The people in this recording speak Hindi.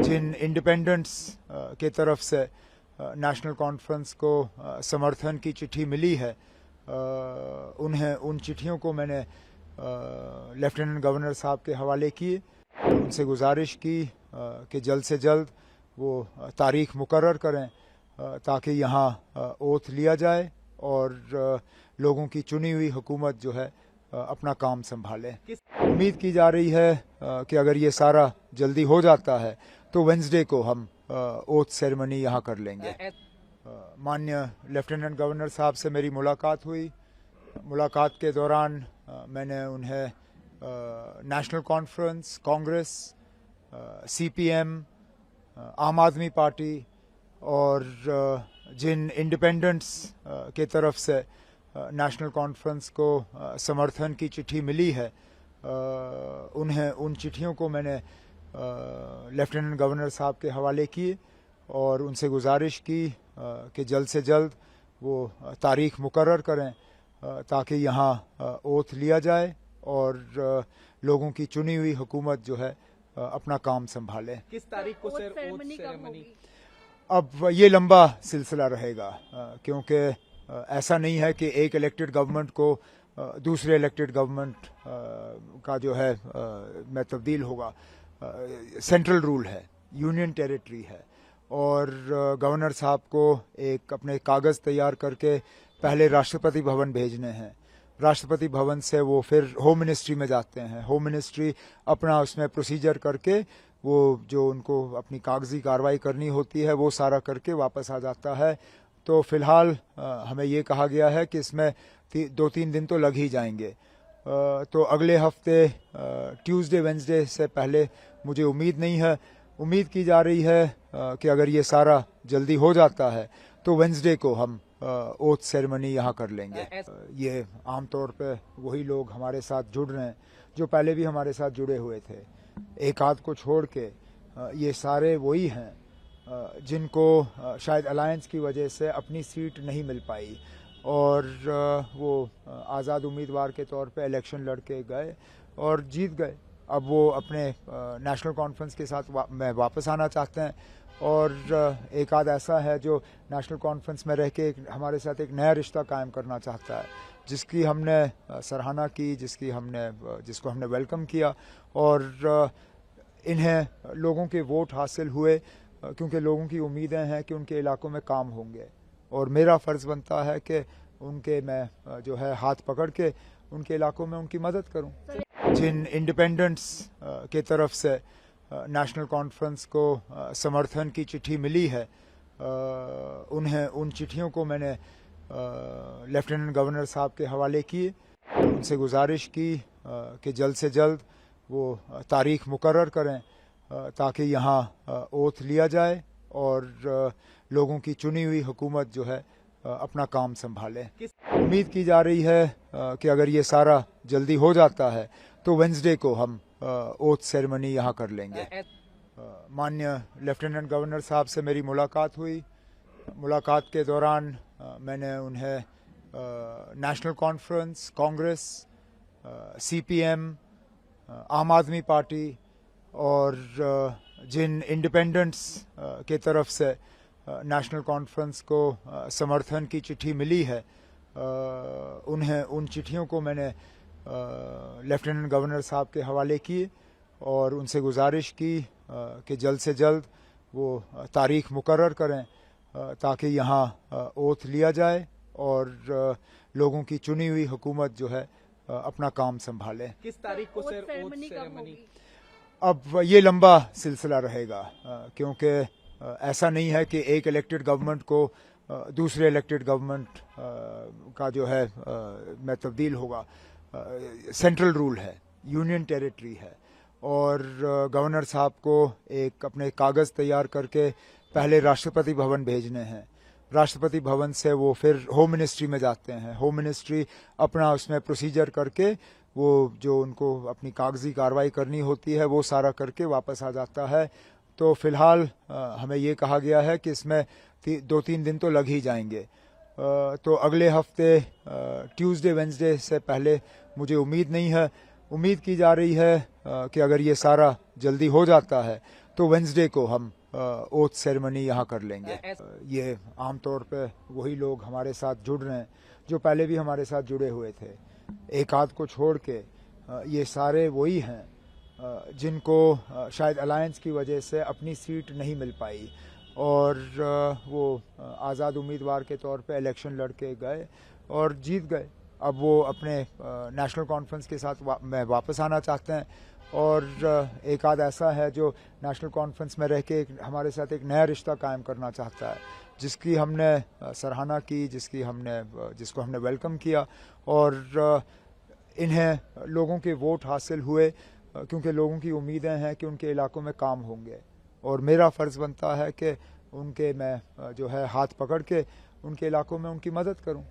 जिन इंडिपेंडेंट्स के तरफ से नेशनल कॉन्फ्रेंस को समर्थन की चिट्ठी मिली है, उन्हें उन चिट्ठियों को मैंने लेफ्टिनेंट गवर्नर साहब के हवाले किए। उनसे गुजारिश की कि जल्द से जल्द वो तारीख मुकर्रर करें ताकि यहाँ ओथ लिया जाए और लोगों की चुनी हुई हुकूमत जो है अपना काम संभाले। उम्मीद की जा रही है कि अगर ये सारा जल्दी हो जाता है तो वेंसडे को हम ओथ सेरेमनी यहाँ कर लेंगे। माननीय लेफ्टिनेंट गवर्नर साहब से मेरी मुलाकात हुई। मुलाकात के दौरान मैंने उन्हें नेशनल कॉन्फ्रेंस, कांग्रेस, सीपीएम, आम आदमी पार्टी और जिन इंडिपेंडेंट्स के तरफ से नेशनल कॉन्फ्रेंस को समर्थन की चिट्ठी मिली है, उन्हें उन चिट्ठियों को मैंने लेफ्टिनेंट गवर्नर साहब के हवाले किए और उनसे गुजारिश की कि जल्द से जल्द वो तारीख मुकर्रर करें ताकि यहाँ ओथ लिया जाए और लोगों की चुनी हुई हुकूमत जो है अपना काम संभाले। किस तारीख को सर ओथ सेरेमनी? अब ये लंबा सिलसिला रहेगा क्योंकि ऐसा नहीं है कि एक इलेक्टेड गवर्नमेंट को दूसरे इलेक्टेड गवर्नमेंट का जो है में तब्दील होगा। सेंट्रल रूल है, यूनियन टेरिटरी है और गवर्नर साहब को एक अपने कागज़ तैयार करके पहले राष्ट्रपति भवन भेजने हैं। राष्ट्रपति भवन से वो फिर होम मिनिस्ट्री में जाते हैं। होम मिनिस्ट्री अपना उसमें प्रोसीजर करके वो जो उनको अपनी कागजी कार्रवाई करनी होती है वो सारा करके वापस आ जाता है। तो फिलहाल हमें ये कहा गया है कि इसमें 2-3 दिन तो लग ही जाएंगे। तो अगले हफ्ते ट्यूसडे वेंसडे से पहले मुझे उम्मीद नहीं है। उम्मीद की जा रही है कि अगर ये सारा जल्दी हो जाता है तो वेंसडे को हम ओथ सेरेमनी यहाँ कर लेंगे। ये आमतौर पे वही लोग हमारे साथ जुड़ रहे हैं जो पहले भी हमारे साथ जुड़े हुए थे। एक आध को छोड़ के ये सारे वही हैं जिनको शायद अलायंस की वजह से अपनी सीट नहीं मिल पाई और वो आज़ाद उम्मीदवार के तौर पे इलेक्शन लड़के गए और जीत गए। अब वो अपने नेशनल कॉन्फ्रेंस के साथ में वापस आना चाहते हैं और एक आध ऐसा है जो नेशनल कॉन्फ्रेंस में रह के हमारे साथ एक नया रिश्ता कायम करना चाहता है, जिसकी हमने सराहना की, जिसको हमने वेलकम किया और इन्हें लोगों के वोट हासिल हुए क्योंकि लोगों की उम्मीदें हैं कि उनके इलाकों में काम होंगे और मेरा फ़र्ज़ बनता है कि उनके मैं जो है हाथ पकड़ के उनके इलाकों में उनकी मदद करूं। जिन इंडिपेंडेंट्स के तरफ से नेशनल कॉन्फ्रेंस को समर्थन की चिट्ठी मिली है, उन्हें उन चिट्ठियों को मैंने लेफ्टिनेंट गवर्नर साहब के हवाले किए। उनसे गुजारिश की कि जल्द से जल्द वो तारीख मुकर्रर करें ताकि यहाँ ओथ लिया जाए और लोगों की चुनी हुई हुकूमत जो है अपना काम संभाले। उम्मीद की जा रही है कि अगर ये सारा जल्दी हो जाता है तो वेंसडे को हम ओथ सेरेमनी यहाँ कर लेंगे। माननीय लेफ्टिनेंट गवर्नर साहब से मेरी मुलाकात हुई। मुलाकात के दौरान मैंने उन्हें नेशनल कॉन्फ्रेंस, कांग्रेस, सीपीएम, आम आदमी पार्टी और जिन इंडिपेंडेंट्स के तरफ से नेशनल कॉन्फ्रेंस को समर्थन की चिट्ठी मिली है, उन्हें उन चिट्ठियों को मैंने लेफ्टिनेंट गवर्नर साहब के हवाले किए और उनसे गुजारिश की कि जल्द से जल्द वो तारीख मुकर्रर करें ताकि यहाँ ओथ लिया जाए और लोगों की चुनी हुई हुकूमत जो है अपना काम संभाले। किस तारीख को सर ओथ सेरेमनी? अब ये लंबा सिलसिला रहेगा क्योंकि ऐसा नहीं है कि एक इलेक्टेड गवर्नमेंट को दूसरे इलेक्टेड गवर्नमेंट का जो है में तब्दील होगा। सेंट्रल रूल है, यूनियन टेरिटरी है और गवर्नर साहब को एक अपने कागज़ तैयार करके पहले राष्ट्रपति भवन भेजने हैं। राष्ट्रपति भवन से वो फिर होम मिनिस्ट्री में जाते हैं। होम मिनिस्ट्री अपना उसमें प्रोसीजर करके वो जो उनको अपनी कागजी कार्रवाई करनी होती है वो सारा करके वापस आ जाता है। तो फिलहाल हमें ये कहा गया है कि इसमें 2-3 दिन तो लग ही जाएंगे। तो अगले हफ्ते ट्यूसडे वेंसडे से पहले मुझे उम्मीद नहीं है। उम्मीद की जा रही है कि अगर ये सारा जल्दी हो जाता है तो वेंसडे को हम ओथ सेरेमनी यहाँ कर लेंगे। ऐस- ये आमतौर पे वही लोग हमारे साथ जुड़ रहे हैं जो पहले भी हमारे साथ जुड़े हुए थे। एक आध को छोड़ के ये सारे वही हैं जिनको शायद अलायंस की वजह से अपनी सीट नहीं मिल पाई और वो आज़ाद उम्मीदवार के तौर पे इलेक्शन लड़के गए और जीत गए। अब वो अपने नेशनल कॉन्फ्रेंस के साथ में वापस आना चाहते हैं और एक आध ऐसा है जो नेशनल कॉन्फ्रेंस में रह के हमारे साथ एक नया रिश्ता कायम करना चाहता है, जिसकी हमने सराहना की, जिसको हमने वेलकम किया और इन्हें लोगों के वोट हासिल हुए क्योंकि लोगों की उम्मीदें हैं कि उनके इलाकों में काम होंगे और मेरा फ़र्ज़ बनता है कि उनके मैं जो है हाथ पकड़ के उनके इलाकों में उनकी मदद करूं।